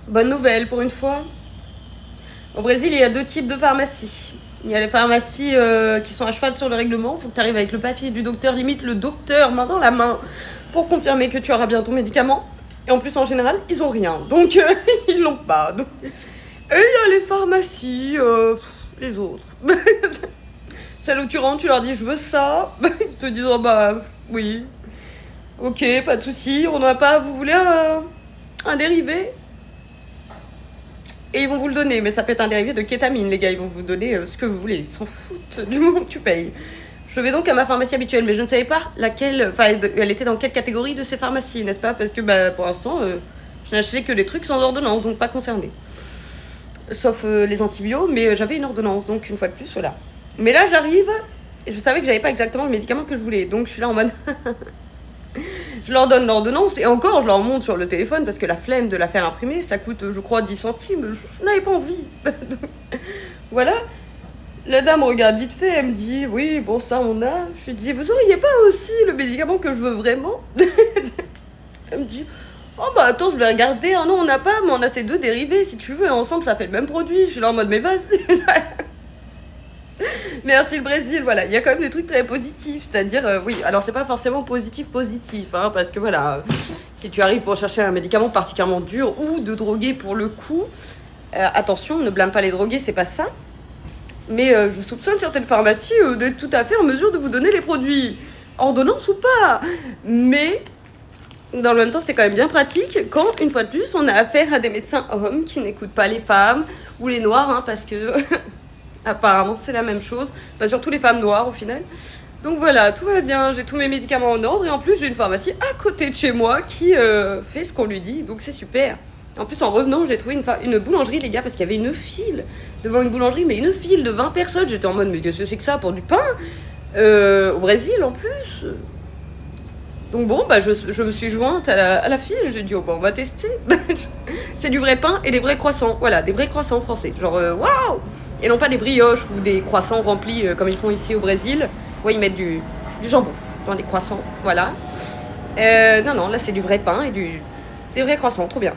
Bonne nouvelle pour une fois. Au Brésil, il y a deux types de pharmacies. Il y a les pharmacies qui sont à cheval sur le règlement. Il faut que tu arrives avec le papier du docteur, limite le docteur, main dans la main, pour confirmer que tu auras bien ton médicament. Et en plus, en général, ils ont rien. Donc, ils l'ont pas. Donc... Et il y a les pharmacies, les autres. Celles où tu rentres, tu leur dis je veux ça. Ils te disent oh bah oui. Ok, pas de souci. On n'a pas. Vous voulez un dérivé? Et ils vont vous le donner, mais ça peut être un dérivé de kétamine, les gars. Ils vont vous donner ce que vous voulez. Ils s'en foutent du moment que tu payes. Je vais donc à ma pharmacie habituelle, mais je ne savais pas laquelle. Enfin, elle était dans quelle catégorie de ces pharmacies, n'est-ce pas? Parce que bah, pour l'instant, je n'achetais que des trucs sans ordonnance, donc pas concernés. Sauf les antibiotiques, mais j'avais une ordonnance, donc une fois de plus, voilà. Mais là, j'arrive, et je savais que j'avais pas exactement le médicament que je voulais. Donc je suis là en mode. Je leur donne l'ordonnance et encore je leur montre sur le téléphone parce que la flemme de la faire imprimer ça coûte je crois 10 centimes, je n'avais pas envie. Voilà, la dame regarde vite fait, elle me dit oui bon ça on a, je lui dis vous auriez pas aussi le médicament que je veux vraiment? Elle me dit oh bah attends je vais regarder, ah non on n'a pas mais on a ces deux dérivés si tu veux et ensemble ça fait le même produit. Je suis là en mode mais vas-y. Merci le Brésil, voilà, il y a quand même des trucs très positifs, c'est-à-dire, oui, alors c'est pas forcément positif, hein, parce que voilà, si tu arrives pour chercher un médicament particulièrement dur ou de droguer pour le coup, attention, ne blâme pas les drogués, c'est pas ça, mais je soupçonne certaines pharmacies d'être tout à fait en mesure de vous donner les produits, ordonnance ou pas, mais dans le même temps, c'est quand même bien pratique quand, une fois de plus, on a affaire à des médecins hommes qui n'écoutent pas les femmes ou les noirs, hein, parce que... Apparemment, c'est la même chose. Bah, surtout les femmes noires, au final. Donc voilà, tout va bien. J'ai tous mes médicaments en ordre. Et en plus, j'ai une pharmacie à côté de chez moi qui fait ce qu'on lui dit. Donc c'est super. En plus, en revenant, j'ai trouvé une boulangerie, les gars, parce qu'il y avait une file devant une boulangerie. Mais une file de 20 personnes. J'étais en mode, mais qu'est-ce que c'est que ça pour du pain au Brésil, en plus. Donc bon, bah, je me suis jointe à la file. J'ai dit, oh, bah, on va tester. C'est du vrai pain et des vrais croissants. Voilà, des vrais croissants français. Genre, waouh! Et non pas des brioches ou des croissants remplis comme ils font ici au Brésil. Ouais, ils mettent du jambon dans les croissants, voilà. Non, là c'est du vrai pain et des vrais croissants, trop bien.